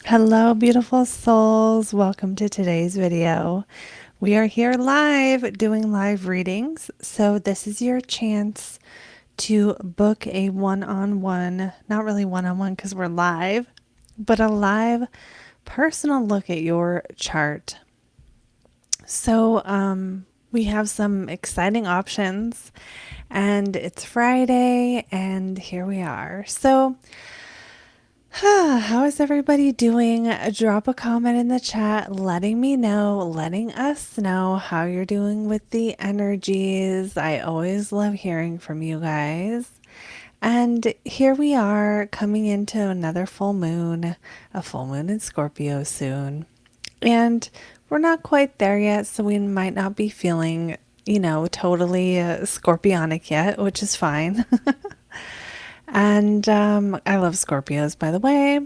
Hello, beautiful souls. Welcome to today's video. We are here live doing live readings. So, this is your chance to book a one on one, not really one on one because we're live, but a live personal look at your chart. So, we have some exciting options, and it's Friday, and here we are. So, how is everybody doing? Drop a comment in the chat letting me know, letting us know how you're doing with the energies. I always love hearing from you guys. And here we are coming into another full moon, a full moon in Scorpio soon. And we're not quite there yet, so we might not be feeling, totally scorpionic yet, which is fine. And I love Scorpios, by the way.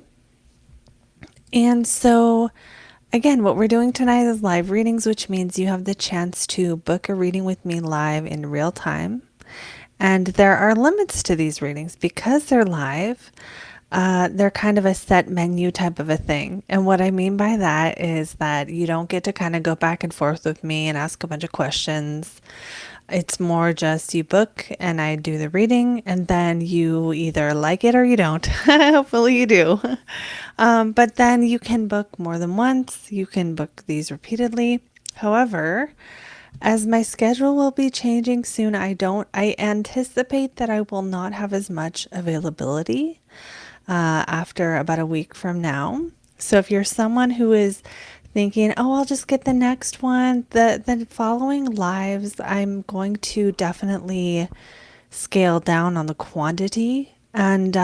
And so, again, what we're doing tonight is live readings, which means you have the chance to book a reading with me live in real time. And there are limits to these readings because they're live. They're kind of a set menu type of a thing. And what I mean by that is that you don't get to kind of go back and forth with me and ask a bunch of questions. It's more just you book and I do the reading, and then you either like it or you don't. Hopefully, you do. But then you can book more than once. You can book these repeatedly. However, as my schedule will be changing soon, I anticipate that I will not have as much availability after about a week from now. So if you're someone who is thinking, oh, I'll just get the next one, the following lives, I'm going to definitely scale down on the quantity, and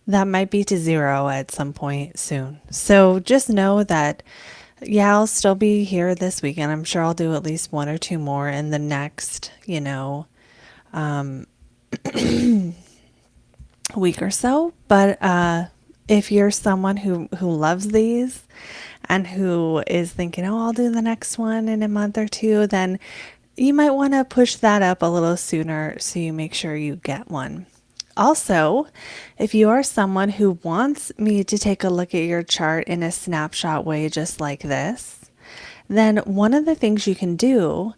that might be to zero at some point soon. So just know that, yeah, I'll still be here this weekend. I'm sure I'll do at least one or two more in the next, week or so. But if you're someone who loves these and who is thinking, oh, I'll do the next one in a month or two, then you might want to push that up a little sooner so you make sure you get one. Also, if you are someone who wants me to take a look at your chart in a snapshot way, just like this, then one of the things you can do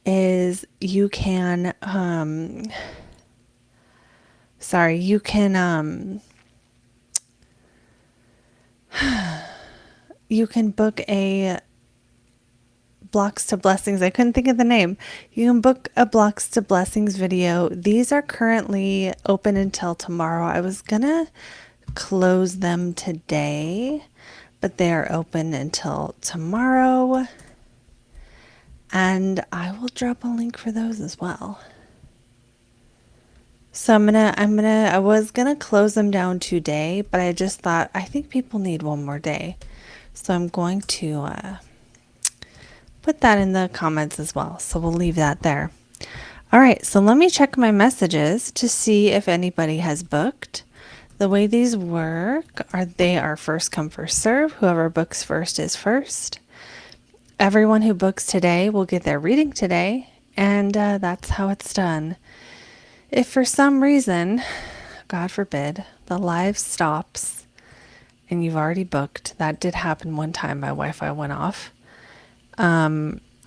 is you can, you can book a Blocks to Blessings. I couldn't think of the name. You can book a Blocks to Blessings video. These are currently open until tomorrow. I was gonna close them today, but they are open until tomorrow. And I will drop a link for those as well. So I was gonna close them down today, but I just thought I think people need one more day. So I'm going to put that in the comments as well. So we'll leave that there. All right, so let me check my messages to see if anybody has booked. The way these work are they are first come, first serve. Whoever books first is first. Everyone who books today will get their reading today, and that's how it's done. If for some reason, God forbid, the live stops and you've already booked, that did happen one time, my Wi-Fi went off.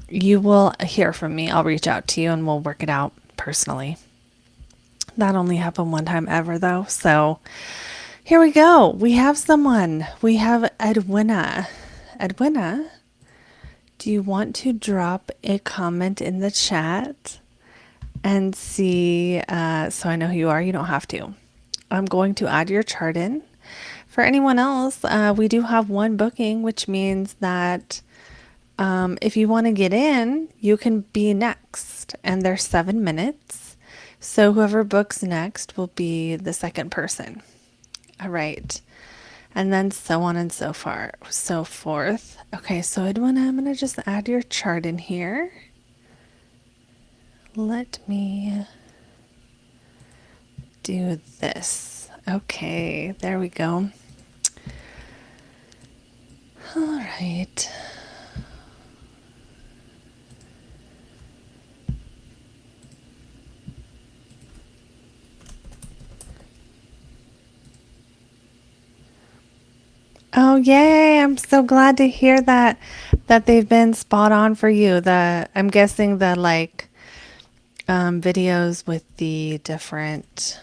You will hear from me. I'll reach out to you and we'll work it out personally. That only happened one time ever though. So here we go. We have someone. We have Edwina. Edwina, do you want to drop a comment in the chat and see? So I know who you are. You don't have to. I'm going to add your chart in. For anyone else, we do have one booking, which means that if you want to get in, you can be next, and there's 7 minutes. So whoever books next will be the second person. All right. And then so on and so forth. Okay, so Edwina, I'm going to just add your chart in here. Let me do this. Okay, there we go. All right. Oh, yay. I'm so glad to hear that they've been spot on for you. I'm guessing the videos with the different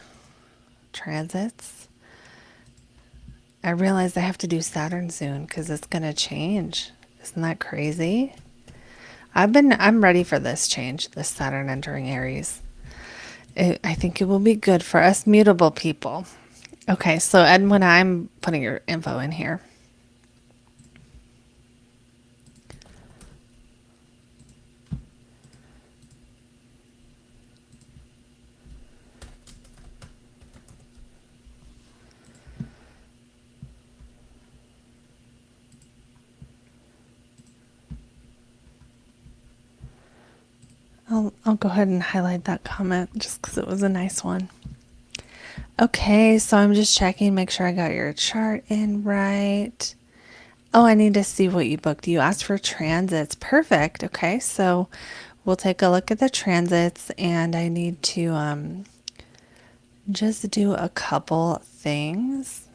transits. I realize I have to do Saturn soon because it's going to change. Isn't that crazy? I'm ready for this change, this Saturn entering Aries. I think it will be good for us mutable people. Okay, so Edwin, I'm putting your info in here. I'll go ahead and highlight that comment just because it was a nice one. Okay, so I'm just checking, make sure I got your chart in right. Oh, I need to see what you booked. You asked for transits. Perfect. Okay, so we'll take a look at the transits, and I need to just do a couple things.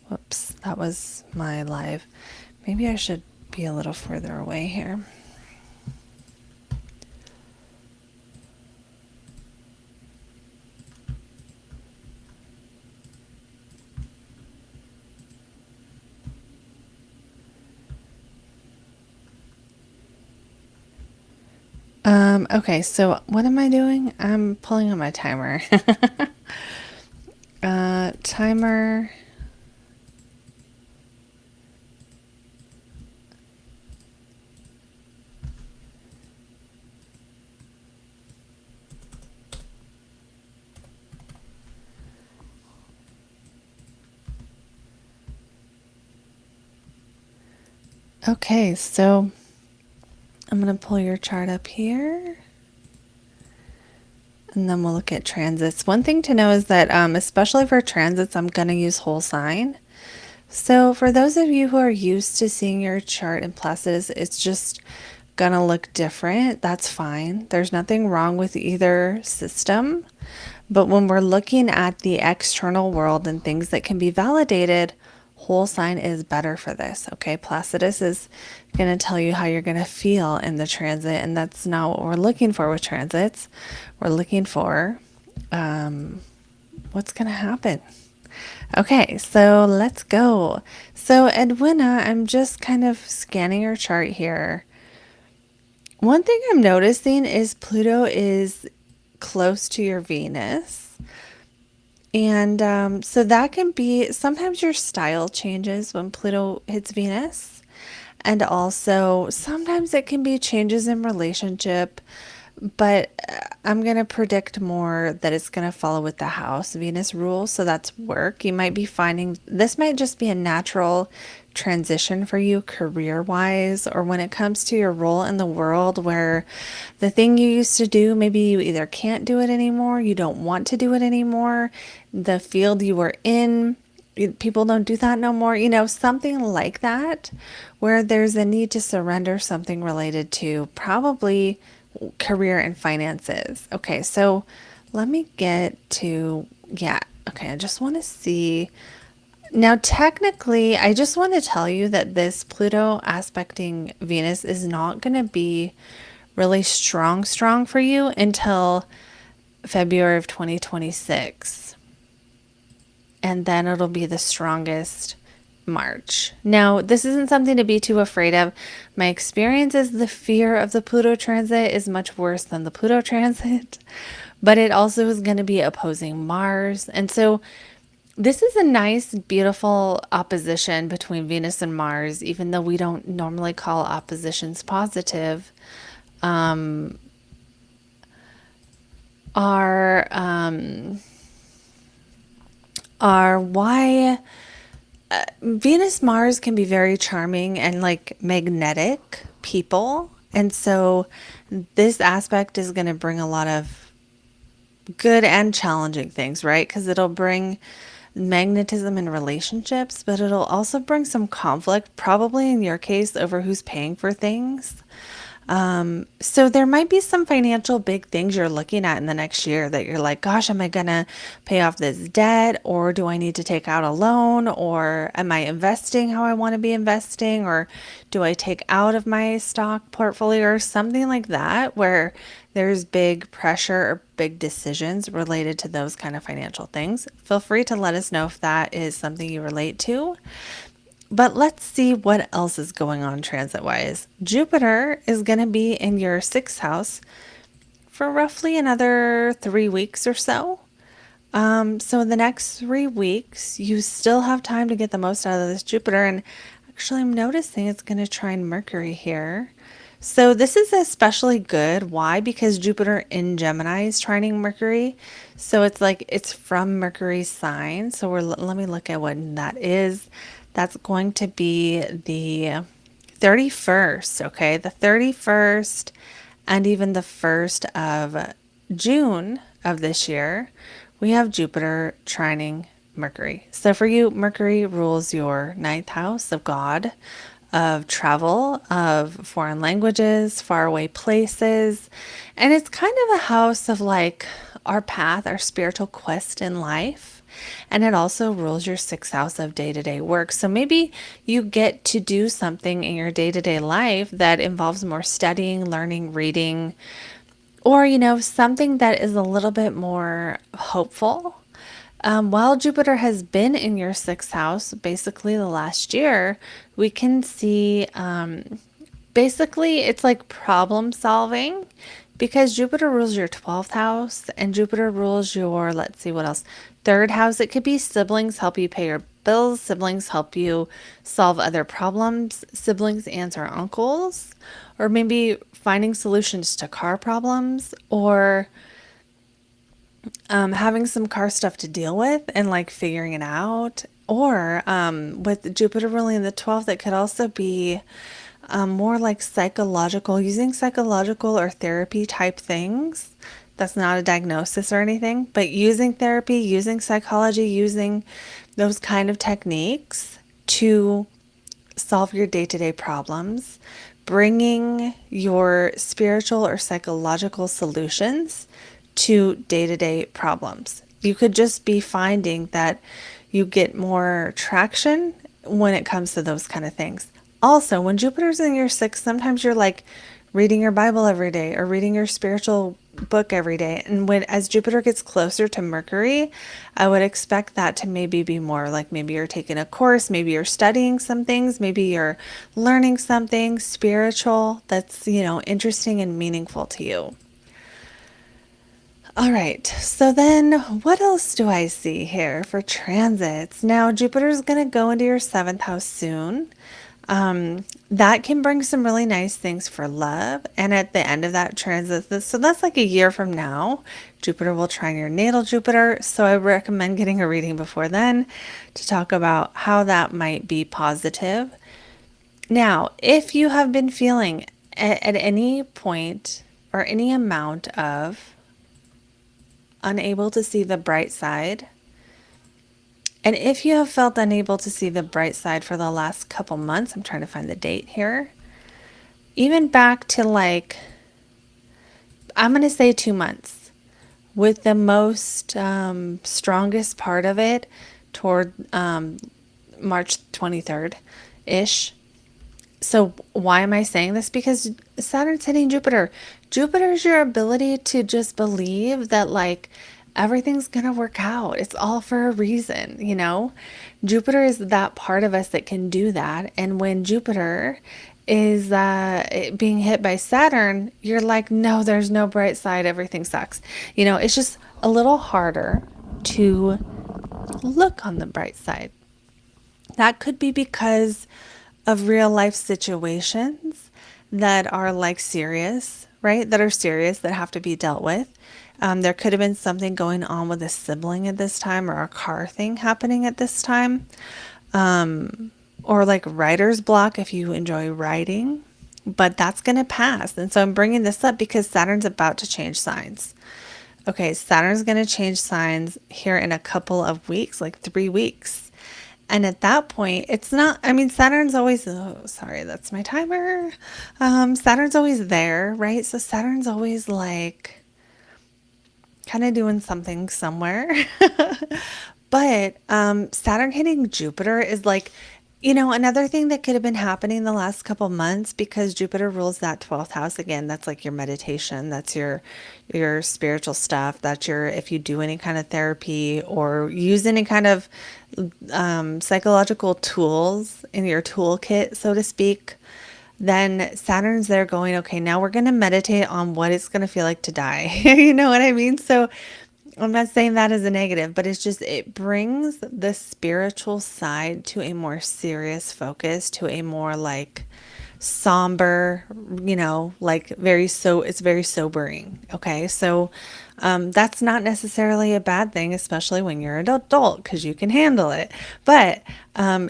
Whoops, that was my live. Maybe I should be a little further away here. Okay, so what am I doing? I'm pulling on my timer. Timer. Okay, so I'm going to pull your chart up here. And then we'll look at transits. One thing to know is that, especially for transits, I'm going to use whole sign. So for those of you who are used to seeing your chart in Placidus, it's just going to look different. That's fine. There's nothing wrong with either system. But when we're looking at the external world and things that can be validated, whole sign is better for this. Okay, Placidus is going to tell you how you're going to feel in the transit, and that's not what we're looking for with transits. We're looking for what's going to happen. Okay, so let's go. So Edwina, I'm just kind of scanning your chart here. One thing I'm noticing is Pluto is close to your Venus. And so that can be sometimes your style changes when Pluto hits Venus. And also sometimes it can be changes in relationship. But I'm going to predict more that it's going to follow with the house Venus rule. So that's work. You might be finding this might just be a natural transition for you career wise, or when it comes to your role in the world where the thing you used to do, maybe you either can't do it anymore, you don't want to do it anymore, the field you were in, people don't do that no more, something like that, where there's a need to surrender something related to probably career and finances. Okay, so let me get to, yeah, okay, I just want to see. Now, technically, I just want to tell you that this Pluto aspecting Venus is not going to be really strong for you until February of 2026. And then it'll be the strongest March. Now, this isn't something to be too afraid of. My experience is the fear of the Pluto transit is much worse than the Pluto transit, but it also is going to be opposing Mars. And so this is a nice, beautiful opposition between Venus and Mars, even though we don't normally call oppositions positive. Are why Venus Mars can be very charming and like magnetic people. And so this aspect is going to bring a lot of good and challenging things, right? Because it'll bring magnetism in relationships, but it'll also bring some conflict, probably in your case, over who's paying for things. So there might be some financial big things you're looking at in the next year that you're like, gosh, am I gonna pay off this debt, or do I need to take out a loan, or am I investing how I want to be investing, or do I take out of my stock portfolio or something like that, where there's big pressure or big decisions related to those kind of financial things. Feel free to let us know if that is something you relate to. But let's see what else is going on transit wise. Jupiter is going to be in your sixth house for roughly another 3 weeks or so. So the next 3 weeks, you still have time to get the most out of this Jupiter. And actually, I'm noticing it's going to trine Mercury here. So this is especially good. Why? Because Jupiter in Gemini is trining Mercury. So it's like it's from Mercury's sign. So let me look at what that is. That's going to be the 31st, okay? The 31st and even the 1st of June of this year, we have Jupiter trining Mercury. So for you, Mercury rules your ninth house of God, of travel, of foreign languages, faraway places. And it's kind of a house of like our path, our spiritual quest in life. And it also rules your sixth house of day to day work. So maybe you get to do something in your day to day life that involves more studying, learning, reading, or, something that is a little bit more hopeful. While Jupiter has been in your sixth house, basically the last year, we can see basically it's like problem solving because Jupiter rules your 12th house and Jupiter rules your, let's see what else, third house. It could be siblings help you pay your bills, siblings help you solve other problems, siblings, aunts, or uncles, or maybe finding solutions to car problems, or having some car stuff to deal with and like figuring it out. Or with Jupiter ruling in the 12th, it could also be more like psychological, using psychological or therapy type things. That's not a diagnosis or anything, but using therapy, using psychology, using those kind of techniques to solve your day-to-day problems, bringing your spiritual or psychological solutions to day-to-day problems. You could just be finding that you get more traction when it comes to those kind of things. Also, when Jupiter's in your sixth, sometimes you're like reading your Bible every day or reading your spiritual book every day. And as Jupiter gets closer to Mercury, I would expect that to maybe be more like maybe you're taking a course, maybe you're studying some things, maybe you're learning something spiritual that's, interesting and meaningful to you. All right, so then what else do I see here for transits? Now, Jupiter's going to go into your seventh house soon. That can bring some really nice things for love. And at the end of that transit, so that's like a year from now, Jupiter will trine your natal Jupiter. So I recommend getting a reading before then to talk about how that might be positive. Now, if you have been feeling at any point or any amount of unable to see the bright side, and if you have felt unable to see the bright side for the last couple months, I'm trying to find the date here, even back to like, I'm going to say 2 months, with the most strongest part of it toward March 23rd-ish. So why am I saying this? Because Saturn's hitting Jupiter. Jupiter is your ability to just believe that like everything's going to work out. It's all for a reason, Jupiter is that part of us that can do that. And when Jupiter is being hit by Saturn, you're like, no, there's no bright side. Everything sucks. It's just a little harder to look on the bright side. That could be because of real life situations that are like serious, right? That are serious, that have to be dealt with. There could have been something going on with a sibling at this time, or a car thing happening at this time. Or like writer's block if you enjoy writing, but that's going to pass. And so I'm bringing this up because Saturn's about to change signs. Okay, Saturn's going to change signs here in a couple of weeks, like 3 weeks. And at that point, it's not, I mean, Saturn's always, oh, sorry, that's my timer. Saturn's always there, right? So Saturn's always like kind of doing something somewhere. But Saturn hitting Jupiter is like, another thing that could have been happening the last couple months because Jupiter rules that 12th house again. That's like your meditation, that's your spiritual stuff, that's your if you do any kind of therapy or use any kind of psychological tools in your toolkit, so to speak. Then Saturn's there going, okay, now we're going to meditate on what it's going to feel like to die. You know what I mean? So I'm not saying that as a negative, but it's just, it brings the spiritual side to a more serious focus, to a more like somber, like it's very sobering. Okay. So, that's not necessarily a bad thing, especially when you're an adult, because you can handle it. But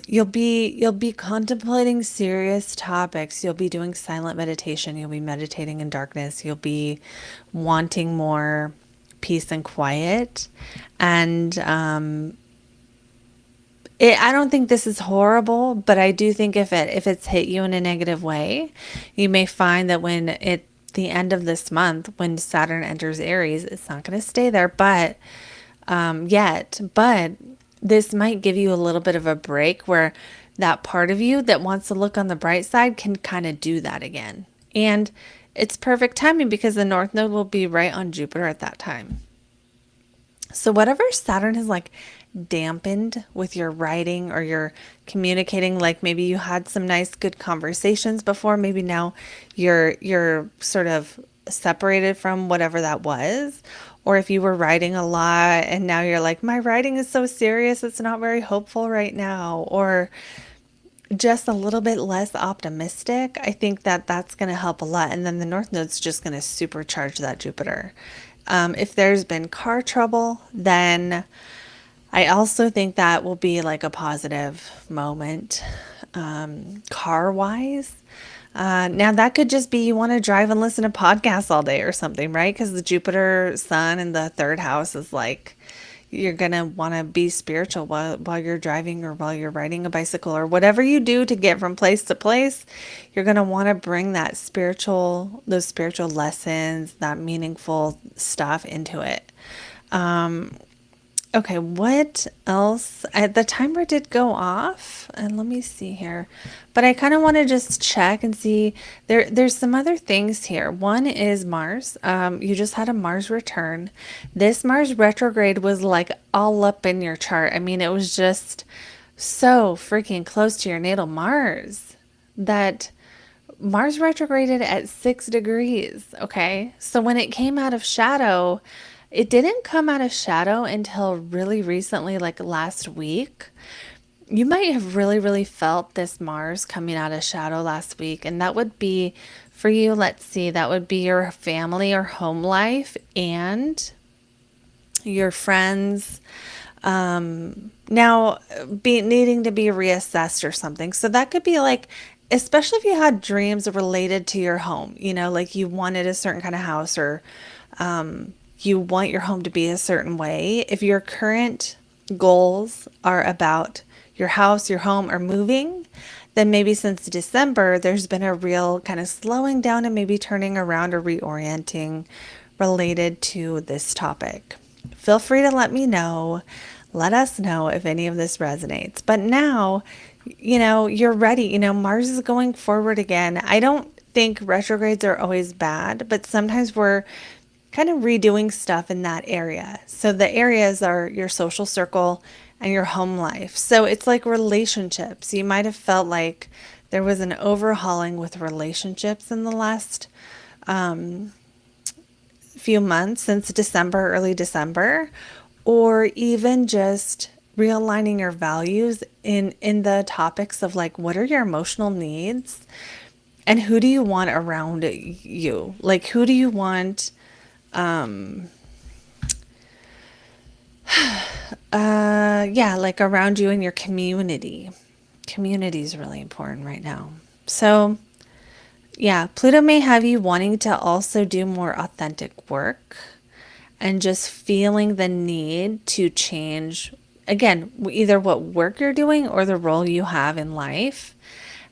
you'll be contemplating serious topics. You'll be doing silent meditation. You'll be meditating in darkness. You'll be wanting more peace and quiet. And I don't think this is horrible, but I do think if it's hit you in a negative way, you may find that when it the end of this month, when Saturn enters Aries, it's not going to stay there, but but this might give you a little bit of a break where that part of you that wants to look on the bright side can kind of do that again. And it's perfect timing because the North Node will be right on Jupiter at that time. So whatever Saturn has like dampened with your writing or your communicating, like maybe you had some nice good conversations before, maybe now you're sort of separated from whatever that was. Or if you were writing a lot and now you're like, my writing is so serious, it's not very hopeful right now. Or just a little bit less optimistic, I think that that's going to help a lot. And then the North Node's just going to supercharge that Jupiter. If there's been car trouble, then I also think that will be like a positive moment, car wise. Now that could just be you want to drive and listen to podcasts all day or something, right? Because the Jupiter Sun in the third house is like, you're going to want to be spiritual while you're driving or while you're riding a bicycle or whatever you do to get from place to place. You're going to want to bring those spiritual lessons, that meaningful stuff into it. Okay, what else? The timer did go off, and let me see here. But I kind of want to just check and see. There's some other things here. One is Mars. You just had a Mars return. This Mars retrograde was like all up in your chart. I mean, it was just so freaking close to your natal Mars that Mars retrograded at 6 degrees. Okay, so when it came out of shadow, it didn't come out of shadow until really recently, like last week. You might have really, really felt this Mars coming out of shadow last week. And that would be for you, let's see, that would be your family or home life and your friends. Now, needing to be reassessed or something. So that could be like, especially if you had dreams related to your home, like you wanted a certain kind of house or you want your home to be a certain way. If your current goals are about your house, your home, or moving, then maybe since December, there's been a real kind of slowing down and maybe turning around or reorienting related to this topic. Feel free to let me know. Let us know if any of this resonates. But now, you're ready. Mars is going forward again. I don't think retrogrades are always bad, but sometimes we're kind of redoing stuff in that area. So the areas are your social circle and your home life. So it's like relationships. You might have felt like there was an overhauling with relationships in the last few months since December, early December, or even just realigning your values in the topics of like, what are your emotional needs and who do you want around you? Like, who do you want like around you in your community. Community is really important right now. So, yeah, Pluto may have you wanting to also do more authentic work and just feeling the need to change again, either what work you're doing or the role you have in life.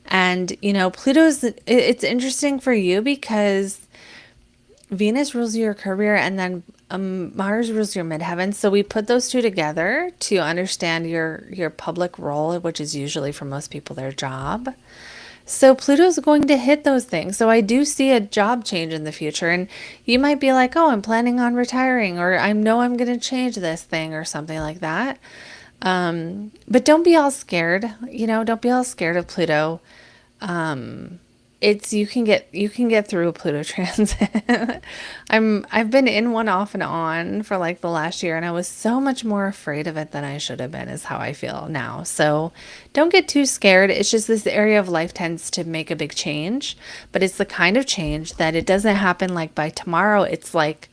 And, Pluto's, it's interesting for you because Venus rules your career and then Mars rules your midheaven. So we put those two together to understand your public role, which is usually for most people their job. So Pluto's going to hit those things. So I do see a job change in the future. And you might be like, oh, I'm planning on retiring, or I know I'm going to change this thing or something like that. But don't be all scared. Don't be all scared of Pluto. It's you can get through a Pluto transit. I've been in one off and on for like the last year, and I was so much more afraid of it than I should have been, is how I feel now. So don't get too scared. It's just this area of life tends to make a big change, but it's the kind of change that it doesn't happen like by tomorrow. It's like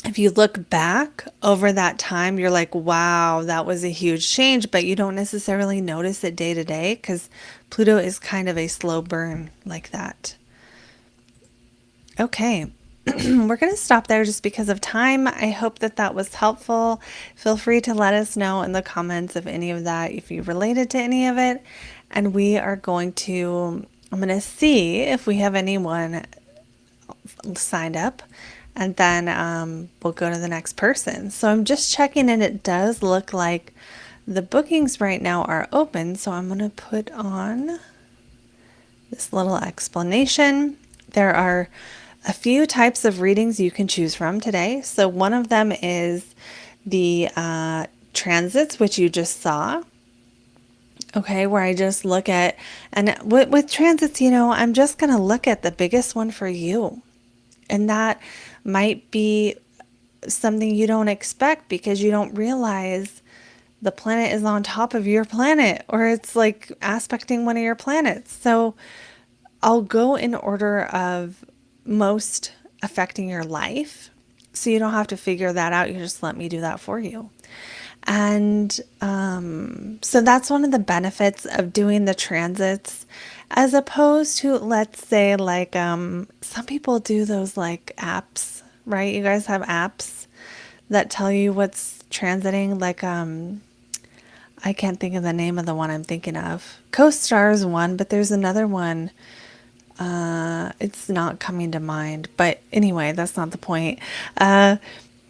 if you look back over that time, you're like, wow, that was a huge change, but you don't necessarily notice it day to day because Pluto is kind of a slow burn like that. Okay, we're going to stop there just because of time. I hope that that was helpful. Feel free to let us know in the comments of any of that if you related to any of it. And I'm going to see if we have anyone signed up, and then we'll go to the next person. So I'm just checking, and it does look like the bookings right now are open. So I'm going to put on this little explanation. There are a few types of readings you can choose from today. So one of them is the transits, which you just saw. Okay, where I just look at, and with transits, I'm just going to look at the biggest one for you. And that might be something you don't expect because you don't realize the planet is on top of your planet, or it's like aspecting one of your planets. So I'll go in order of most affecting your life. So you don't have to figure that out. You just let me do that for you. And so that's one of the benefits of doing the transits, as opposed to, let's say, like some people do those like apps, right? You guys have apps that tell you what's transiting, like I can't think of the name of the one I'm thinking of. CoStar is one, but there's another one. It's not coming to mind, but anyway, that's not the point.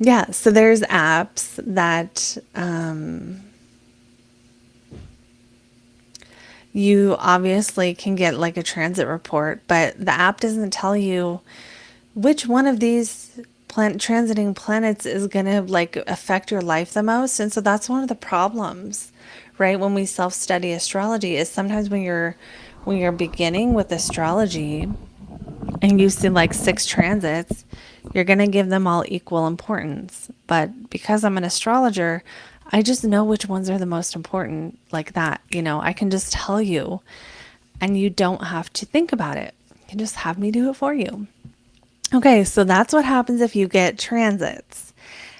Yeah, so there's apps that you obviously can get like a transit report, but the app doesn't tell you which one of these transiting planets is going to like affect your life the most. And so that's one of the problems, right? When we self-study astrology, is sometimes when you're beginning with astrology and you see like 6 transits, you're going to give them all equal importance. But because I'm an astrologer, I just know which ones are the most important, like that. I can just tell you, and you don't have to think about it. You can just have me do it for you. Okay, so that's what happens if you get transits.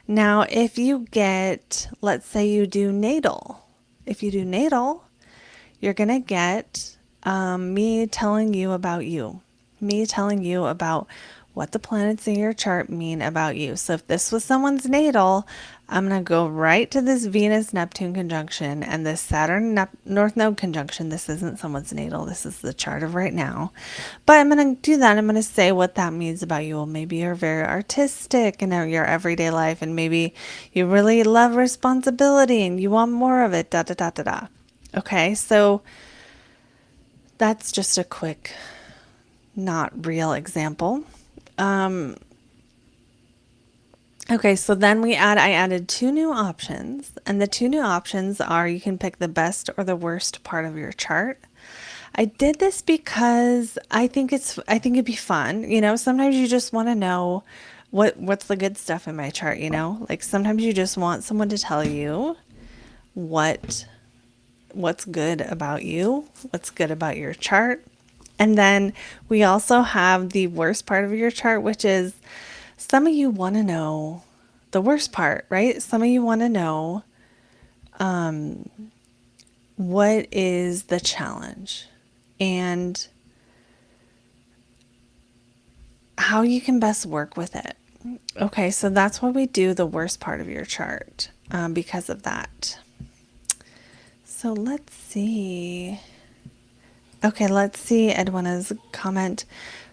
Now, if you get, let's say you do natal. If you do natal, you're going to get me telling you about you. Me telling you about what the planets in your chart mean about you. So if this was someone's natal, I'm going to go right to this Venus-Neptune conjunction and this Saturn-North Node conjunction. This isn't someone's natal. This is the chart of right now. But I'm going to do that. I'm going to say what that means about you. Well, maybe you're very artistic in your everyday life, and maybe you really love responsibility and you want more of it, da da da da da. Okay, so that's just a quick, not real example. Okay, so then I added 2 new options, and the 2 new options are you can pick the best or the worst part of your chart. I did this because I think it'd be fun. Sometimes you just want to know what's the good stuff in my chart, Like sometimes you just want someone to tell you what's good about you, what's good about your chart. And then we also have the worst part of your chart, which is some of you want to know the worst part, right? Some of you want to know what is the challenge and how you can best work with it. Okay, so that's why we do the worst part of your chart. because of that. So let's see. Okay, let's see Edwina's comment.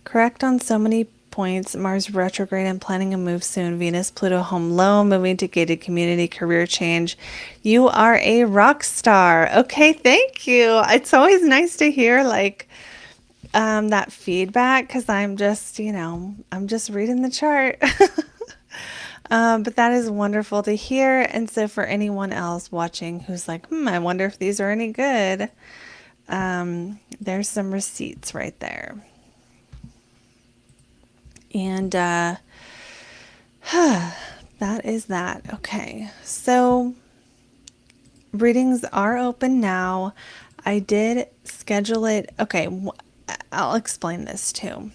Correct on so many points. Mars retrograde and planning a move soon. Venus, Pluto, home low, moving to gated community, career change. You are a rock star. Okay, thank you. It's always nice to hear that feedback because I'm just, I'm just reading the chart. But that is wonderful to hear. And so for anyone else watching who's like, I wonder if these are any good, there's some receipts right there. And that is that. Okay, so readings are open now. I did schedule it. Okay, I'll explain this too.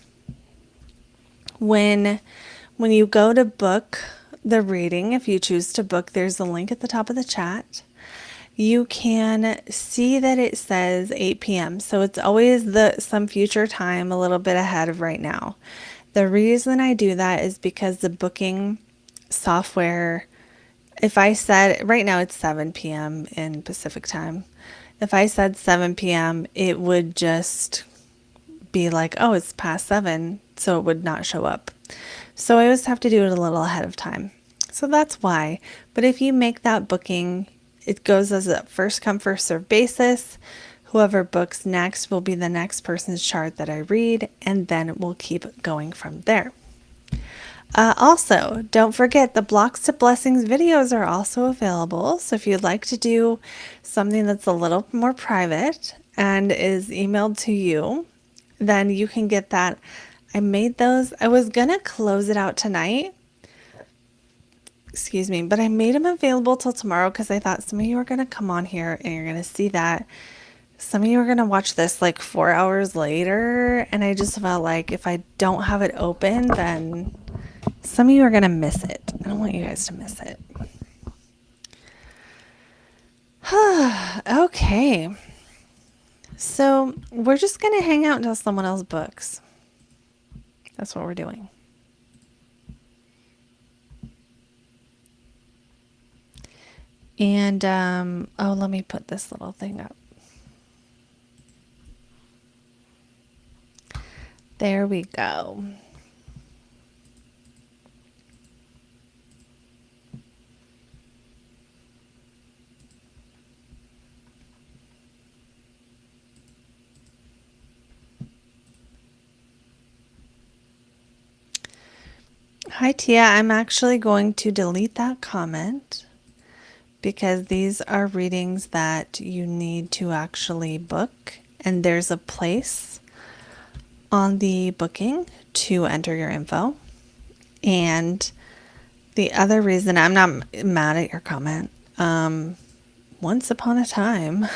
When you go to book the reading, if you choose to book, there's a link at the top of the chat. You can see that it says 8 p.m. So it's always some future time a little bit ahead of right now. The reason I do that is because the booking software, if I said right now it's 7 p.m. in Pacific time, if I said 7 p.m., it would just be like, oh, it's past 7, so it would not show up. So I always have to do it a little ahead of time. So that's why. But if you make that booking, it goes as a first come, first serve basis. Whoever books next will be the next person's chart that I read, and then we'll keep going from there. Also, don't forget the Blocks to Blessings videos are also available. So if you'd like to do something that's a little more private and is emailed to you, then you can get that. I made those. I was going to close it out tonight. Excuse me, but I made them available till tomorrow because I thought some of you are going to come on here and you're going to see that. Some of you are going to watch this like 4 hours later, and I just felt like if I don't have it open, then some of you are going to miss it. I don't want you guys to miss it. Okay. So we're just going to hang out until someone else books. That's what we're doing. And, let me put this little thing up. There we go. Hi, Tia. I'm actually going to delete that comment because these are readings that you need to actually book, and there's a place on the booking to enter your info. And the other reason, I'm not mad at your comment. Once upon a time,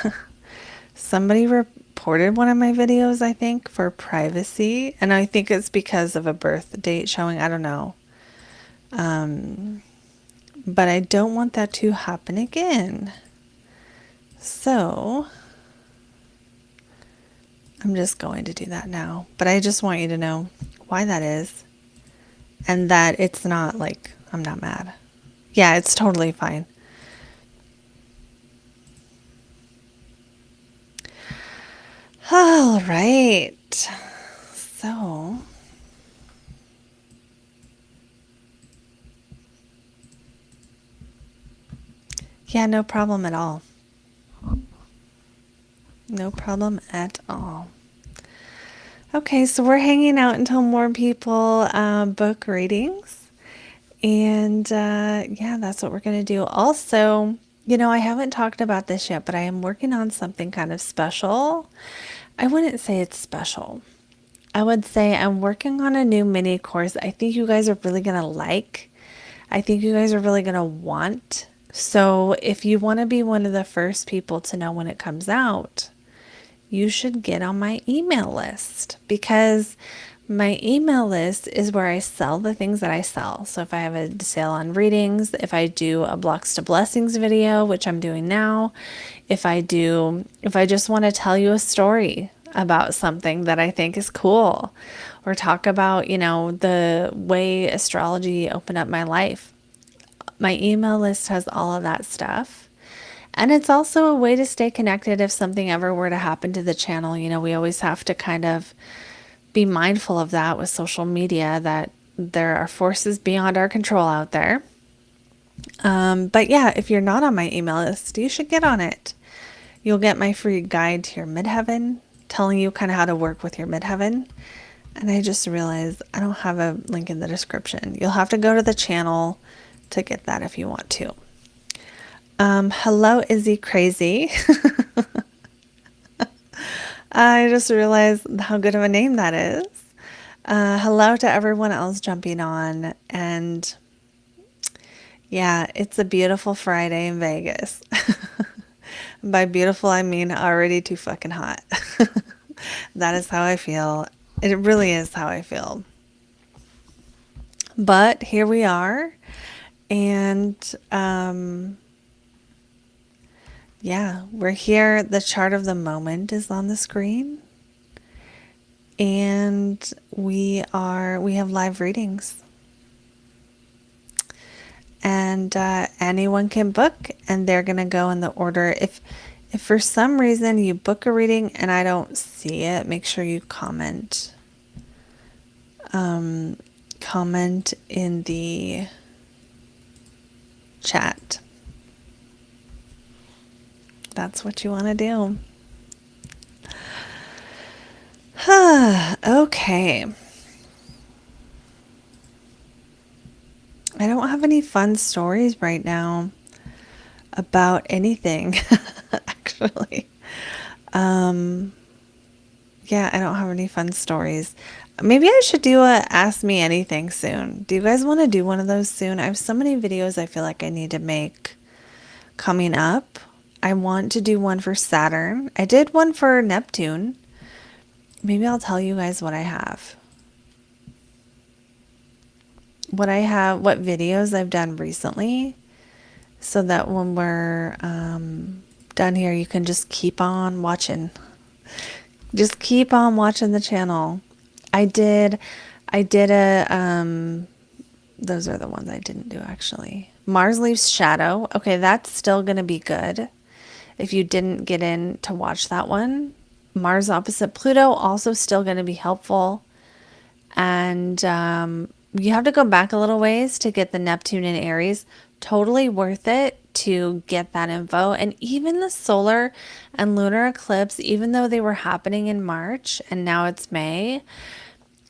somebody reported one of my videos, I think, for privacy. And I think it's because of a birth date showing. I don't know. But I don't want that to happen again. So I'm just going to do that now. But I just want you to know why that is. And that it's not like I'm not mad. Yeah, it's totally fine. All right. So yeah, no problem at all. No problem at all. Okay, so we're hanging out until more people book readings. And yeah, that's what we're going to do. Also, I haven't talked about this yet, but I am working on something kind of special. I wouldn't say it's special. I would say I'm working on a new mini course I think you guys are really going to like. I think you guys are really going to want. So if you want to be one of the first people to know when it comes out, you should get on my email list, because my email list is where I sell the things that I sell. So if I have a sale on readings, if I do a Blocks to Blessings video, which I'm doing now, if I just want to tell you a story about something that I think is cool, or talk about, the way astrology opened up my life. My email list has all of that stuff. And it's also a way to stay connected if something ever were to happen to the channel. You know, we always have to kind of be mindful of that with social media, that there are forces beyond our control out there. But yeah, if you're not on my email list, you should get on it. You'll get my free guide to your midheaven, telling you kind of how to work with your midheaven. And I just realized I don't have a link in the description. You'll have to go to the channel to get that if you want to. Hello, Izzy Crazy. I just realized how good of a name that is. Hello to everyone else jumping on. And yeah, it's a beautiful Friday in Vegas. By beautiful, I mean already too fucking hot. That is how I feel. It really is how I feel. But here we are. And yeah, we're here. The chart of the moment is on the screen. And we have live readings. And anyone can book, and they're going to go in the order. If for some reason you book a reading and I don't see it, make sure you comment. Comment in the chat. That's what you want to do. Okay. I don't have any fun stories right now about anything, actually. Yeah, I don't have any fun stories. Maybe I should do a Ask Me Anything soon. Do you guys want to do one of those soon? I have so many videos I feel like I need to make coming up. I want to do one for Saturn. I did one for Neptune. Maybe I'll tell you guys what I have. What videos I've done recently, so that when we're done here, you can just keep on watching. Just keep on watching the channel. I did those are the ones I didn't do actually. Mars leaves shadow. Okay, that's still gonna be good. If you didn't get in to watch that one, Mars opposite Pluto, also still gonna be helpful. And you have to go back a little ways to get the Neptune in Aries. Totally worth it to get that info. And even the solar and lunar eclipse, even though they were happening in March and now it's May,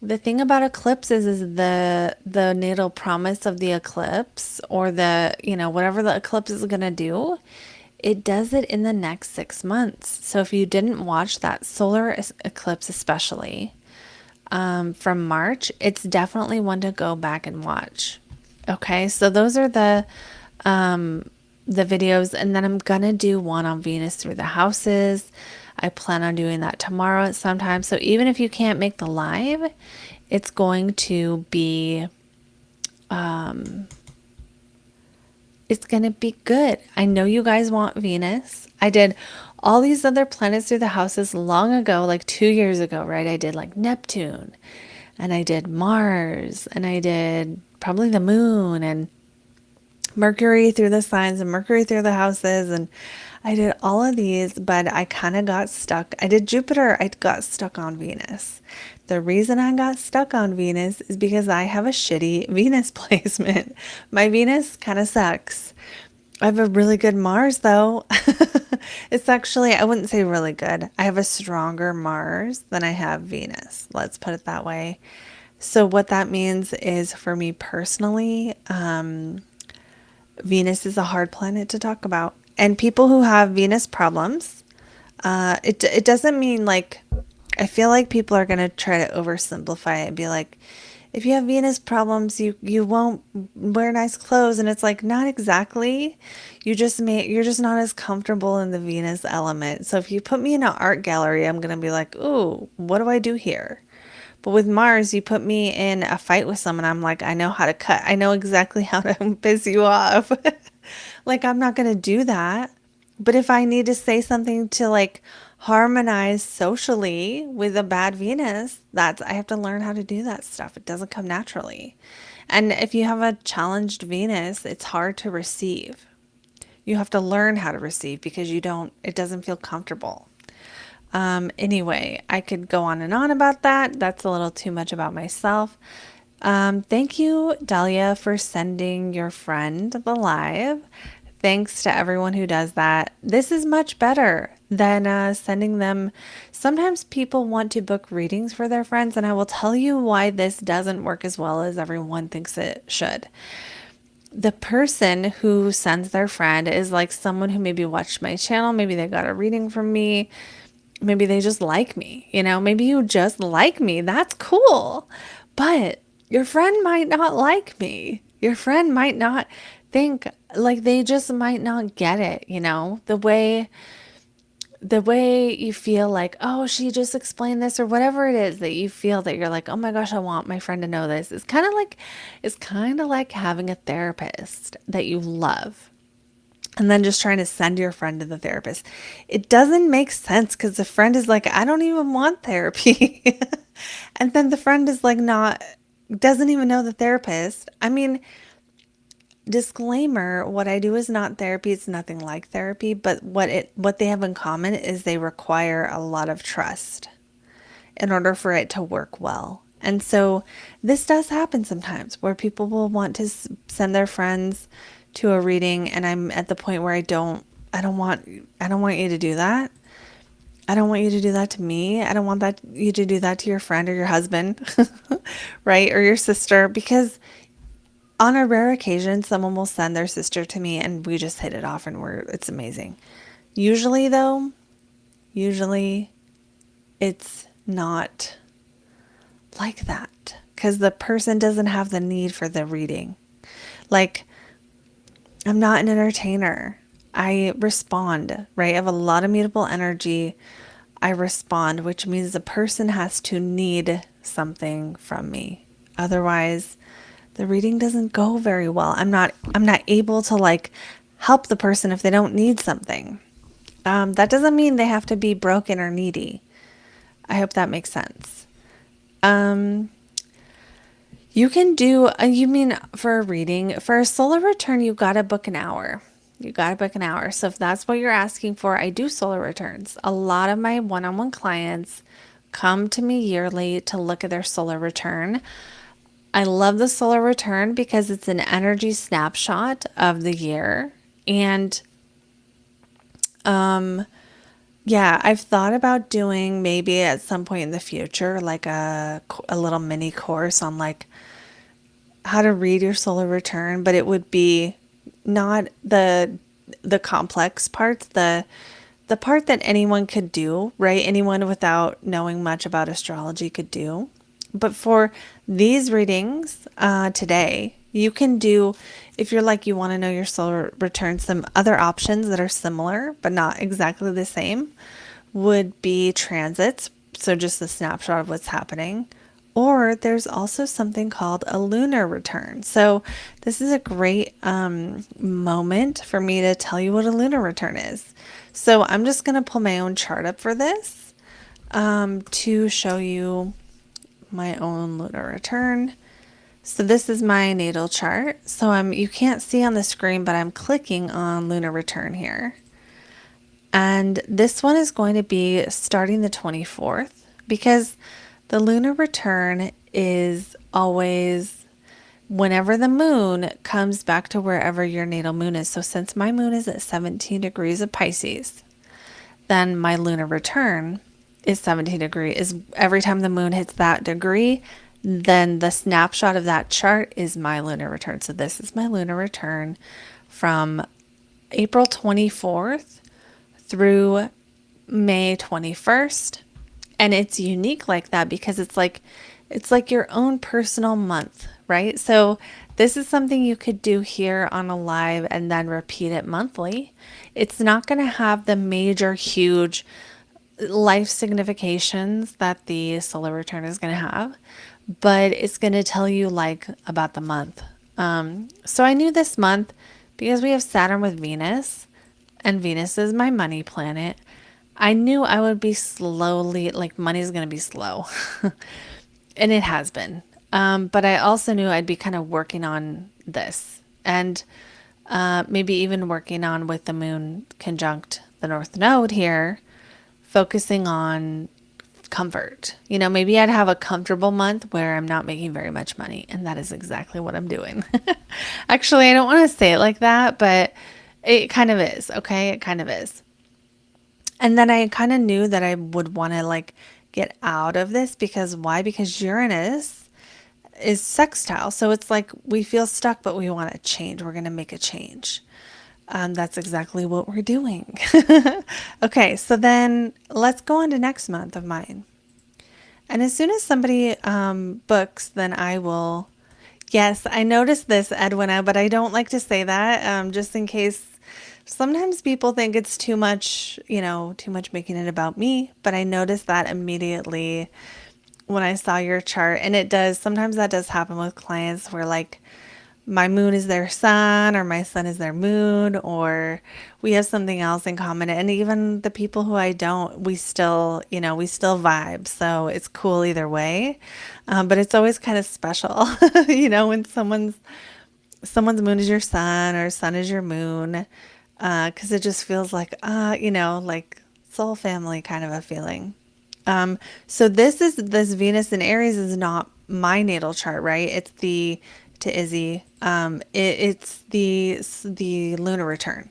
the thing about eclipses is the natal promise of the eclipse, or the, whatever the eclipse is going to do, it does it in the next 6 months. So if you didn't watch that solar eclipse, especially from March, it's definitely one to go back and watch. Okay, so those are the videos, and then I'm gonna do one on Venus through the houses. I plan on doing that tomorrow at some time. So even if you can't make the live, it's going to be it's gonna be good. I know you guys want Venus. I did all these other planets through the houses long ago, like 2 years ago, right? I did like Neptune, and I did Mars, and I did probably the moon, and Mercury through the signs, and Mercury through the houses, and I did all of these, but I kind of got stuck. I did Jupiter, I got stuck on Venus. The reason I got stuck on Venus is because I have a shitty Venus placement. My Venus kind of sucks. I have a really good Mars though. It's actually, I wouldn't say really good. I have a stronger Mars than I have Venus. Let's put it that way. So what that means is, for me personally, Venus is a hard planet to talk about. And people who have Venus problems, it doesn't mean like, I feel like people are going to try to oversimplify it and be like, if you have Venus problems, you won't wear nice clothes. And it's like, not exactly. You're just not as comfortable in the Venus element. So if you put me in an art gallery, I'm going to be like, ooh, what do I do here? But with Mars, you put me in a fight with someone, I'm like, I know how to cut. I know exactly how to piss you off. Like, I'm not going to do that. But if I need to say something to like harmonize socially with a bad Venus, I have to learn how to do that stuff. It doesn't come naturally. And if you have a challenged Venus, it's hard to receive. You have to learn how to receive because it doesn't feel comfortable. Anyway, I could go on and on about that. That's a little too much about myself. Thank you, Dahlia, for sending your friend the live. Thanks to everyone who does that. This is much better than sending them. Sometimes people want to book readings for their friends, and I will tell you why this doesn't work as well as everyone thinks it should. The person who sends their friend is like someone who maybe watched my channel, maybe they got a reading from me, maybe they just like me, maybe you just like me. That's cool. But your friend might not like me. Your friend might not think, like, they just might not get it, the way you feel like, oh, she just explained this, or whatever it is that you feel that you're like, oh my gosh, I want my friend to know this. It's kind of like having a therapist that you love and then just trying to send your friend to the therapist. It doesn't make sense because the friend is like, I don't even want therapy. And then the friend is like, doesn't even know the therapist. I mean, disclaimer, what I do is not therapy. It's nothing like therapy, but what they have in common is they require a lot of trust in order for it to work well. And so this does happen sometimes where people will want to send their friends to a reading, and I'm at the point where I don't want you to do that. I don't want you to do that to me. I don't want you to do that to your friend or your husband, right? Or your sister, because on a rare occasion, someone will send their sister to me and we just hit it off and it's amazing. Usually though, it's not like that because the person doesn't have the need for the reading. Like, I'm not an entertainer. I respond, right? I have a lot of mutable energy. I respond, which means the person has to need something from me. Otherwise, the reading doesn't go very well. I'm not able to like help the person if they don't need something. That doesn't mean they have to be broken or needy. I hope that makes sense. You can do, you mean for a reading, for a solar return, you got to book an hour. You got to book an hour. So if that's what you're asking for, I do solar returns. A lot of my one-on-one clients come to me yearly to look at their solar return. I love the solar return because it's an energy snapshot of the year. And yeah, I've thought about doing maybe at some point in the future, like a little mini course on like how to read your solar return, but it would be not the complex parts, the part that anyone could do, right? Anyone without knowing much about astrology could do. But for these readings today, you can do, if you're like, you want to know your solar return, some other options that are similar but not exactly the same would be transits. So just a snapshot of what's happening. Or there's also something called a lunar return. So this is a great moment for me to tell you what a lunar return is. So I'm just going to pull my own chart up for this to show you my own lunar return. So this is my natal chart. So you can't see on the screen, but I'm clicking on lunar return here. And this one is going to be starting the 24th because the lunar return is always whenever the moon comes back to wherever your natal moon is. So since my moon is at 17 degrees of Pisces, then my lunar return is 17 degrees. Is every time the moon hits that degree, then the snapshot of that chart is my lunar return. So this is my lunar return from April 24th through May 21st. And it's unique like that because it's like your own personal month, right? So this is something you could do here on a live and then repeat it monthly. It's not going to have the major, huge life significations that the solar return is going to have, but it's going to tell you like about the month. So I knew this month because we have Saturn with Venus, and Venus is my money planet. I knew I would be slowly, like money's going to be slow. And it has been. But I also knew I'd be kind of working on this and maybe even working on with the moon conjunct the North Node here, focusing on comfort. Maybe I'd have a comfortable month where I'm not making very much money. And that is exactly what I'm doing. Actually, I don't want to say it like that, but it kind of is. Okay. It kind of is. And then I kind of knew that I would want to like get out of this because why? Because Uranus is sextile. So it's like we feel stuck, but we want to change. We're going to make a change. That's exactly what we're doing. Okay, so then let's go on to next month of mine. And as soon as somebody books, then I will. Yes, I noticed this, Edwina, but I don't like to say that just in case sometimes people think it's too much, too much making it about me. But I noticed that immediately when I saw your chart. And it does, sometimes that does happen with clients where like my moon is their sun or my sun is their moon or we have something else in common. And even the people who I don't, we still vibe. So it's cool either way. But it's always kind of special, when someone's moon is your sun or sun is your moon. Cause it just feels like, like soul family kind of a feeling. So this Venus in Aries is not my natal chart, right? It's the to Izzy. It's the lunar return.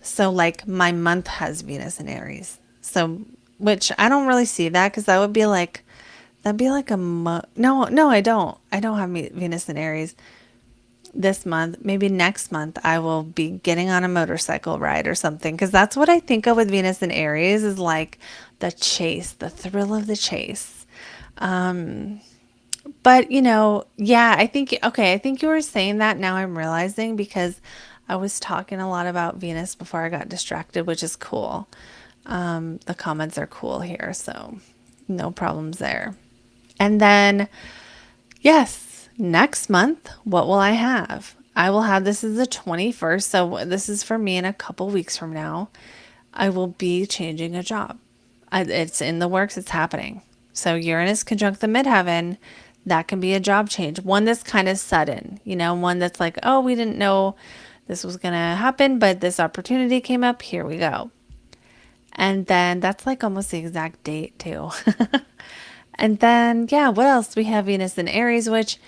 So like my month has Venus in Aries. So which I don't really see that because that'd be like no, I don't. I don't have Venus in Aries this month. Maybe next month I will be getting on a motorcycle ride or something because that's what I think of with Venus in Aries is like the chase, the thrill of the chase. But yeah, I think you were saying that now I'm realizing because I was talking a lot about Venus before I got distracted, which is cool. The comments are cool here, so no problems there. And then yes, next month, what will I have? I will have this is the 21st, so this is for me in a couple weeks from now. I will be changing a job. It's in the works, it's happening. So Uranus conjunct the midheaven, that can be a job change. One that's kind of sudden, one that's like, oh, we didn't know this was going to happen, but this opportunity came up. Here we go. And then that's like almost the exact date too. And then, yeah, what else? We have Venus in Aries, which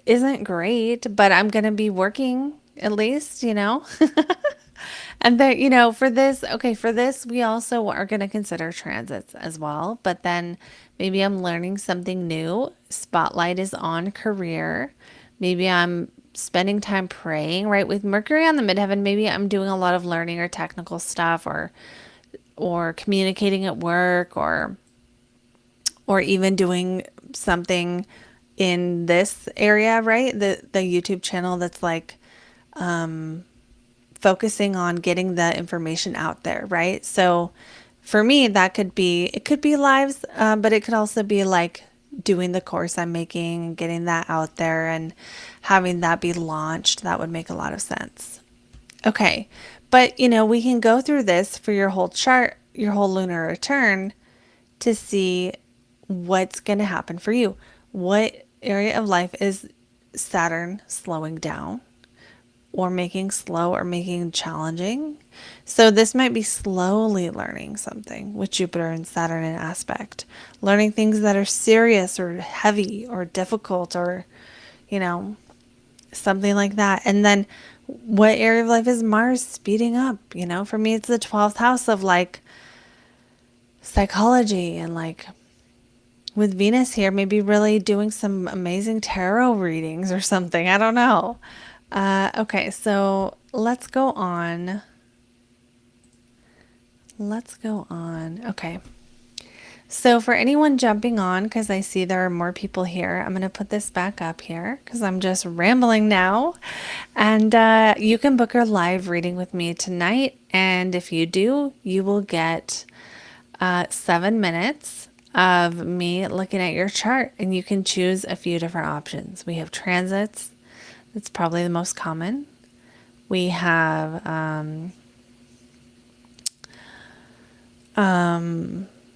isn't great, but I'm going to be working at least. And then, for this, we also are going to consider transits as well. But then maybe I'm learning something new. Spotlight is on career. Maybe I'm spending time praying, right? With Mercury on the midheaven, maybe I'm doing a lot of learning or technical stuff or communicating at work or even doing something in this area, right? The YouTube channel that's like focusing on getting the information out there, right? So for me, it could be lives, but it could also be like doing the course I'm making, getting that out there and having that be launched. That would make a lot of sense. Okay. But, we can go through this for your whole chart, your whole lunar return to see what's going to happen for you. What area of life is Saturn slowing down or making slow or making challenging? So this might be slowly learning something with Jupiter and Saturn in aspect, learning things that are serious or heavy or difficult or, you know, something like that. And then what area of life is Mars speeding up? For me, it's the 12th house of like psychology and like with Venus here, maybe really doing some amazing tarot readings or something. I don't know. Okay, so let's go on. Okay. So for anyone jumping on, because I see there are more people here, I'm going to put this back up here because I'm just rambling now. And you can book a live reading with me tonight. And if you do, you will get 7 minutes of me looking at your chart. And you can choose a few different options. We have transits. That's probably the most common. We have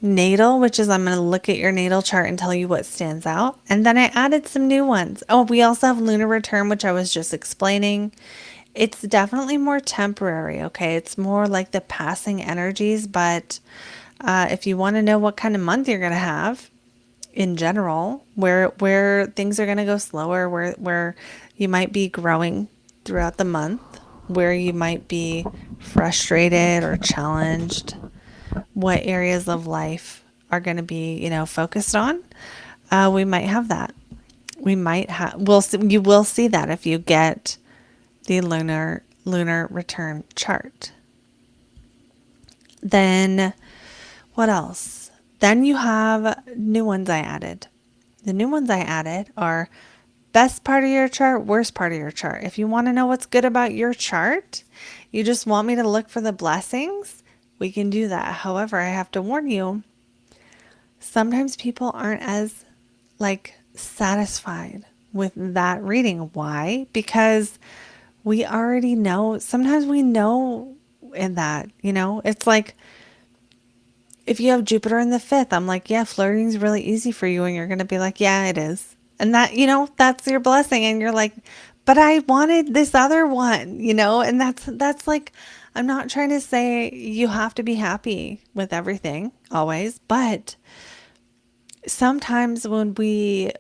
natal, which is I'm going to look at your natal chart and tell you what stands out. And then I added some new ones. Oh, we also have lunar return, which I was just explaining. It's definitely more temporary, okay? It's more like the passing energies, but if you want to know what kind of month you're going to have in general, where things are going to go slower, where you might be growing throughout the month, where you might be frustrated or challenged, what areas of life are going to be, focused on, we might have that. We might have, you will see that if you get the lunar return chart. Then what else? Then you have new ones I added. The new ones I added are best part of your chart, worst part of your chart. If you want to know what's good about your chart, you just want me to look for the blessings, we can do that. However, I have to warn you, sometimes people aren't as satisfied with that reading. Why? Because we already know, sometimes we know in that, it's like if you have Jupiter in the fifth, I'm like, yeah, flirting is really easy for you. And you're going to be like, yeah, it is. And that, that's your blessing. And you're like, but I wanted this other one, and that's like, I'm not trying to say you have to be happy with everything always, but sometimes when we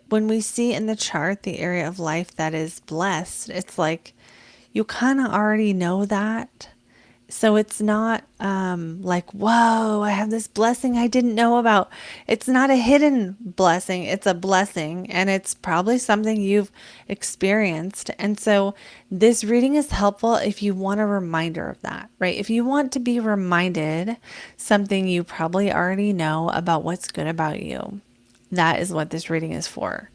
see in the chart the area of life that is blessed, it's like you kind of already know that. So it's not like, whoa, I have this blessing I didn't know about. It's not a hidden blessing. It's a blessing, and it's probably something you've experienced. And so this reading is helpful if you want a reminder of that, right? If you want to be reminded something you probably already know about what's good about you, that is what this reading is for.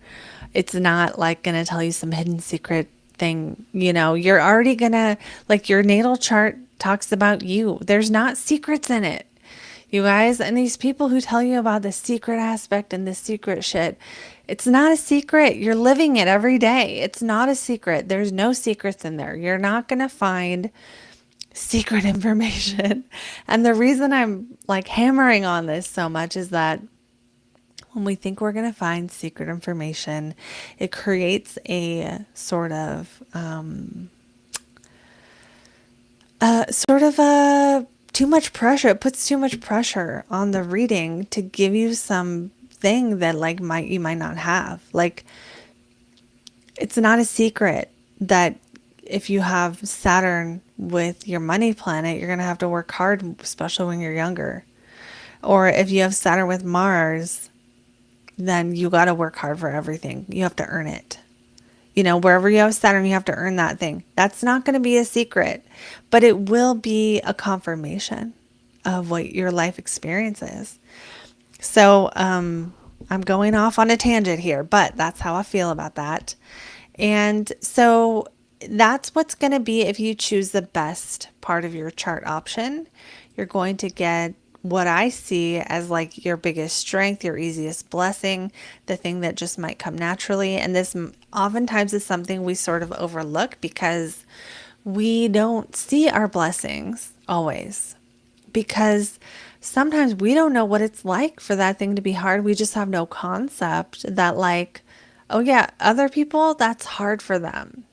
It's not like going to tell you some hidden secret thing. You're already going to, like, your natal chart talks about you. There's not secrets in it, you guys. And these people who tell you about the secret aspect and the secret shit, it's not a secret. You're living it every day. It's not a secret. There's no secrets in there. You're not going to find secret information. And the reason I'm like hammering on this so much is that when we think we're going to find secret information, it creates a sort of a too much pressure. It puts too much pressure on the reading to give you something that you might not have. Like, it's not a secret that if you have Saturn with your money planet, you're going to have to work hard, especially when you're younger. Or if you have Saturn with Mars, then you got to work hard for everything. You have to earn it. Wherever you have Saturn, you have to earn that thing. That's not going to be a secret, but it will be a confirmation of what your life experience is. So I'm going off on a tangent here, but that's how I feel about that. And so that's what's going to be if you choose the best part of your chart option. You're going to get what I see as like your biggest strength, your easiest blessing, the thing that just might come naturally. And this oftentimes is something we sort of overlook because we don't see our blessings always. Because sometimes we don't know what it's like for that thing to be hard. We just have no concept that oh yeah, other people, that's hard for them.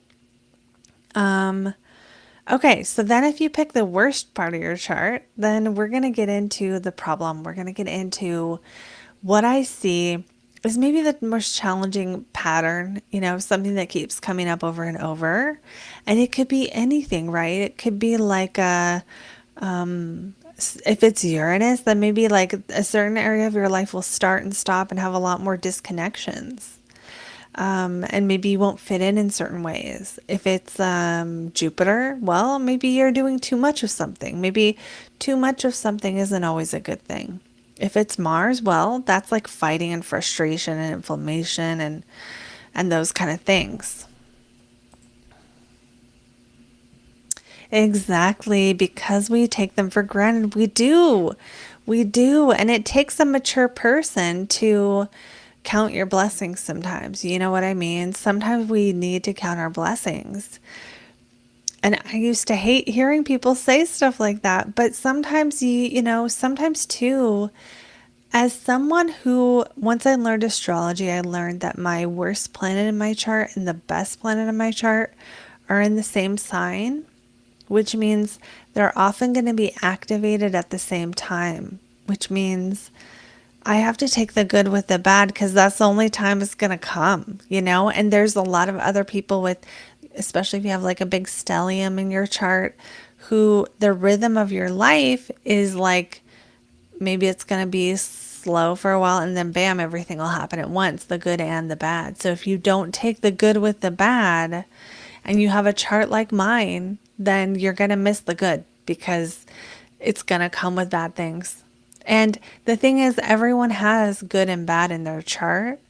Okay, so then if you pick the worst part of your chart, then we're going to get into the problem. We're going to get into what I see is maybe the most challenging pattern, something that keeps coming up over and over. And it could be anything, right? It could be like if it's Uranus, then maybe like a certain area of your life will start and stop and have a lot more disconnections. And maybe you won't fit in certain ways. If it's Jupiter, well, maybe you're doing too much of something. Maybe too much of something isn't always a good thing. If it's Mars, well, that's like fighting and frustration and inflammation and those kind of things. Exactly, because we take them for granted. We do. And it takes a mature person to count your blessings sometimes. You know what I mean? Sometimes we need to count our blessings. And I used to hate hearing people say stuff like that, but sometimes sometimes too, As someone who, once I learned astrology, I learned that my worst planet in my chart and the best planet in my chart are in the same sign, which means they're often going to be activated at the same time, which means I have to take the good with the bad because that's the only time it's going to come, you know? And there's a lot of other people with, especially if you have like a big stellium in your chart, who the rhythm of your life is like maybe it's going to be slow for a while and then bam, everything will happen at once, the good and the bad. So if you don't take the good with the bad and you have a chart like mine, then you're going to miss the good because it's going to come with bad things. And the thing is, everyone has good and bad in their chart.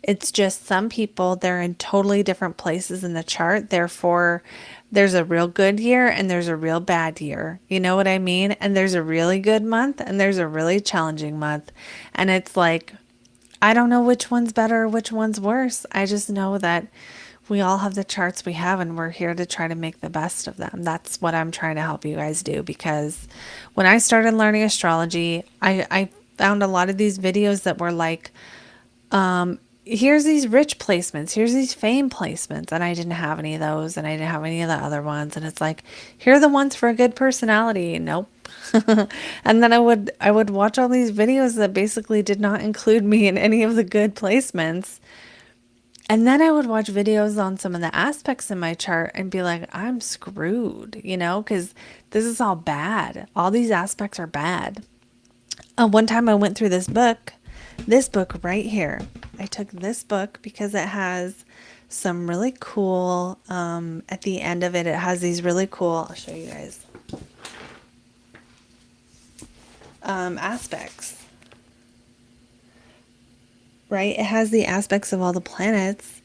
It's just some people, they're in totally different places in the chart. Therefore, there's a real good year and there's a real bad year. You know what I mean? And there's a really good month and there's a really challenging month. And it's like, I don't know which one's better, which one's worse. I just know that we all have the charts we have and we're here to try to make the best of them. That's what I'm trying to help you guys do, because when I started learning astrology, I found a lot of these videos that were like, here's these rich placements, here's these fame placements, and I didn't have any of those, and I didn't have any of the other ones, and it's like, here are the ones for a good personality. Nope. And then I would watch all these videos that basically did not include me in any of the good placements. And then I would watch videos on some of the aspects in my chart and be like, I'm screwed, you know, because this is all bad. All these aspects are bad. One time I went through this book right here. I took this book because it has some really cool, at the end of it, it has these really cool, I'll show you guys, aspects, right? It has the aspects of all the planets.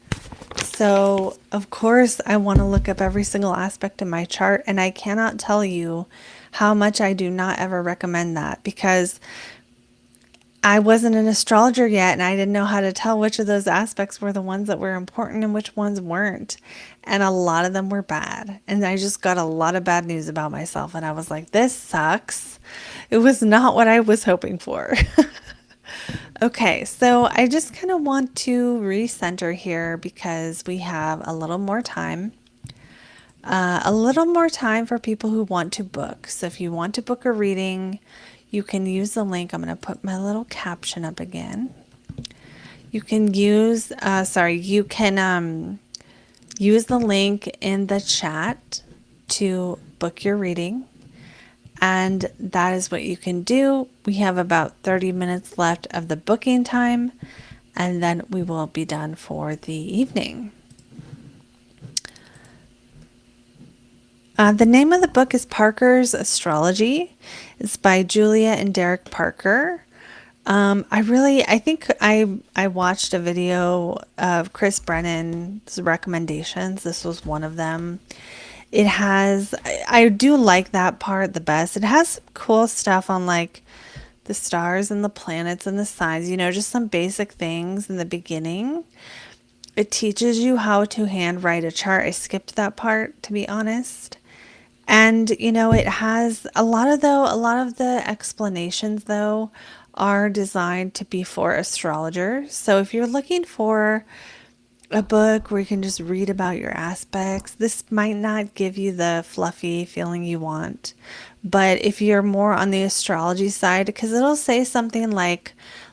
So, of course, I want to look up every single aspect in my chart, and I cannot tell you how much I do not ever recommend that, because I wasn't an astrologer yet and I didn't know how to tell which of those aspects were the ones that were important and which ones weren't. And a lot of them were bad. And I just got a lot of bad news about myself. And I was like, this sucks. It was not what I was hoping for. Okay, so I just kind of want to recenter here because we have a little more time. A little more time for people who want to book. So if you want to book a reading, you can use the link. I'm going to put my little caption up again. You can use, you can use the link in the chat to book your reading. And that is what you can do. We have about 30 minutes left of the booking time, and then we will be done for the evening. The name of the book is Parker's Astrology. It's by Julia and Derek Parker. I think I watched a video of Chris Brennan's recommendations. This was one of them. It has, I do like that part the best. It has some cool stuff on like the stars and the planets and the signs, you know, just some basic things in the beginning. It teaches you how to handwrite a chart. I skipped that part, to be honest. And, you know, it has a lot of the explanations though are designed to be for astrologers. So if you're looking for a book where you can just read about your aspects, this might not give you the fluffy feeling you want. But if you're more on the astrology side, because it'll say something like,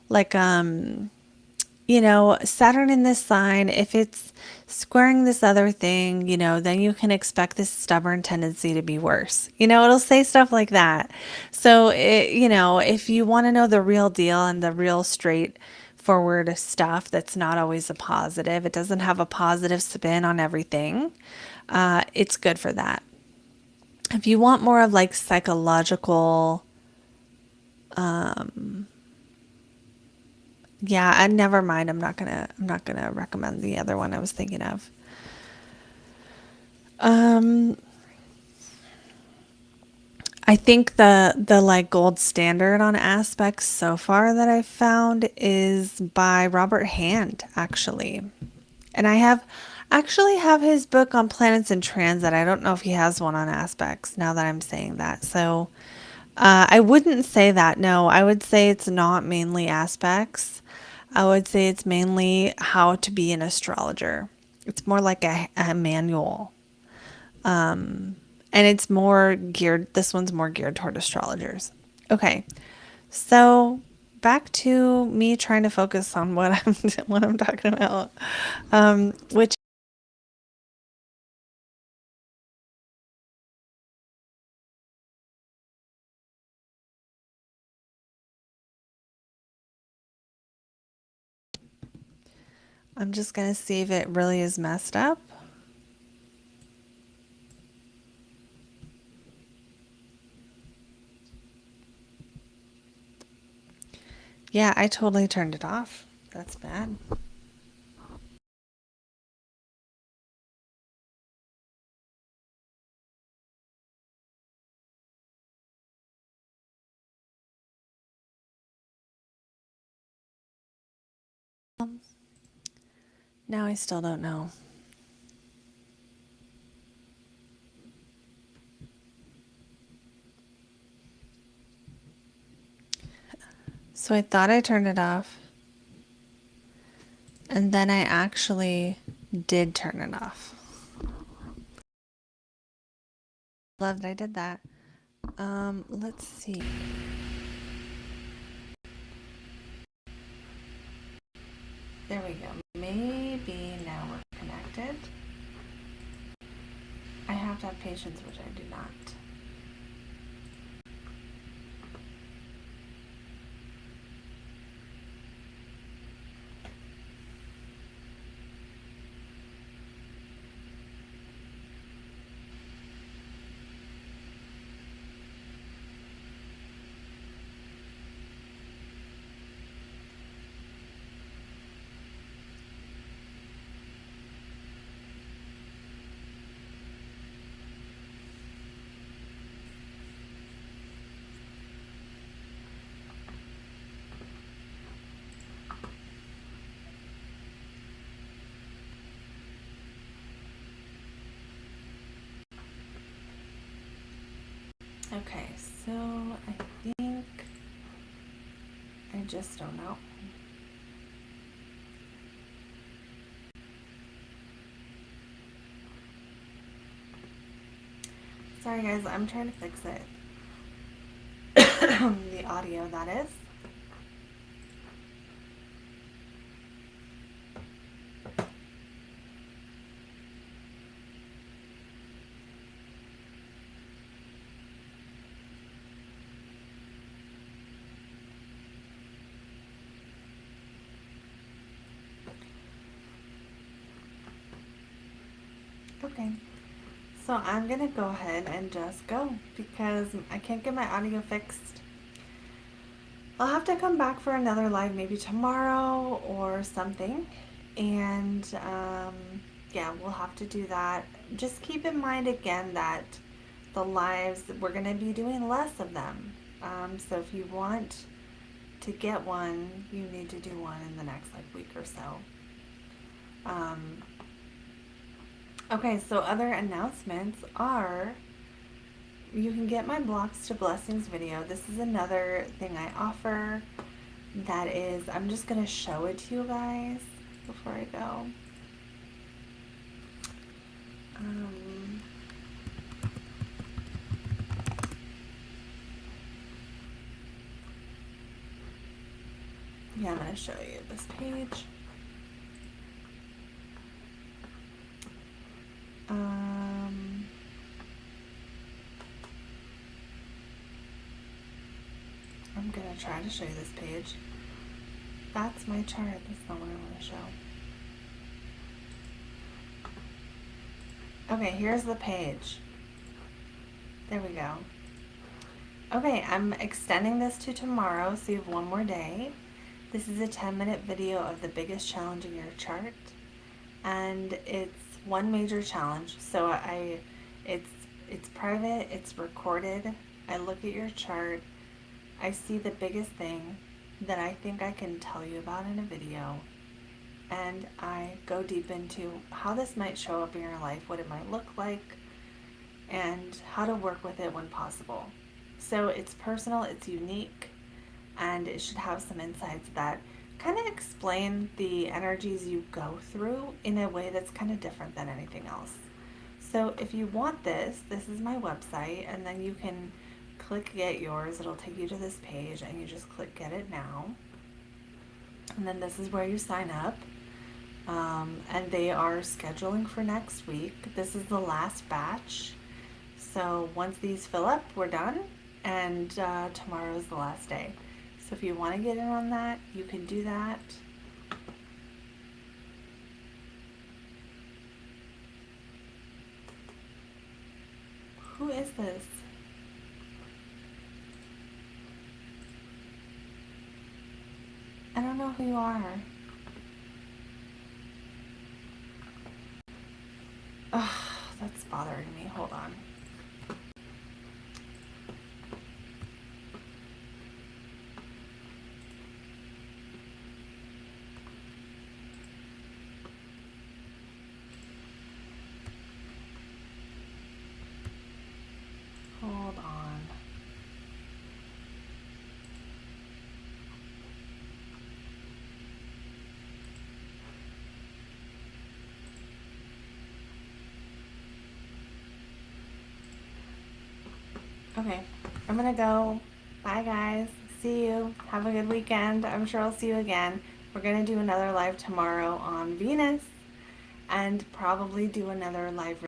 you know, Saturn in this sign, if it's squaring this other thing, you know, then you can expect this stubborn tendency to be worse. You know, it'll say stuff like that. So, you know, if you want to know the real deal and the real straightforward stuff that's not always a positive, it doesn't have a positive spin on everything, it's good for that. If you want more of like psychological, yeah, and never mind. I'm not gonna recommend the other one I was thinking of. I think the like gold standard on aspects so far that I've found is by Robert Hand, actually. And I actually have his book on planets and transit. I don't know if he has one on aspects now that I'm saying that. So I wouldn't say that, no. I would say it's not mainly aspects. I would say it's mainly how to be an astrologer. It's more like a manual. And it's more geared, this one's more geared toward astrologers. Okay, so back to me trying to focus on what I'm talking about, which I'm just gonna see if it really is messed up. Yeah, I totally turned it off. That's bad. Now I still don't know. So I thought I turned it off, and then I actually did turn it off. Love that I did that. Let's see. There we go. Maybe now we're connected. I have to have patience, which I do not. Okay, so I think I just don't know. Sorry guys, I'm trying to fix it. The audio, that is. Okay, so I'm gonna go ahead and just go because I can't get my audio fixed. I'll have to come back for another live maybe tomorrow or something. And yeah, we'll have to do that. Just keep in mind again that the lives, we're going to be doing less of them. So if you want to get one, you need to do one in the next like week or so. Um, okay, so other announcements are you can get my Blocks to Blessings video. This is another thing I offer that is, I'm just going to show it to you guys before I go. Um, yeah, I'm going to show you this page. Um, I'm going to try to show you this page. That's my chart. That's not what I want to show. Okay, here's the page. There we go. Okay, I'm extending this to tomorrow, so you have one more day. This is a 10-minute video of the biggest challenge in your chart, and it's one major challenge. So it's private, it's recorded. I look at your chart, I see the biggest thing that I think I can tell you about in a video, and I go deep into how this might show up in your life, what it might look like, and how to work with it when possible. So it's personal, it's unique, and it should have some insights that kind of explain the energies you go through in a way that's kind of different than anything else. So if you want this, this is my website, and then you can click get yours. It'll take you to this page, and you just click get it now. And then this is where you sign up. And they are scheduling for next week. This is the last batch. So once these fill up, we're done, and tomorrow is the last day. So if you want to get in on that, you can do that. Who is this? I don't know who you are. Ugh, that's bothering me. Hold on. Hold on. Okay, I'm gonna go. Bye, guys. See you. Have a good weekend. I'm sure I'll see you again. We're gonna do another live tomorrow on Venus, and probably do another live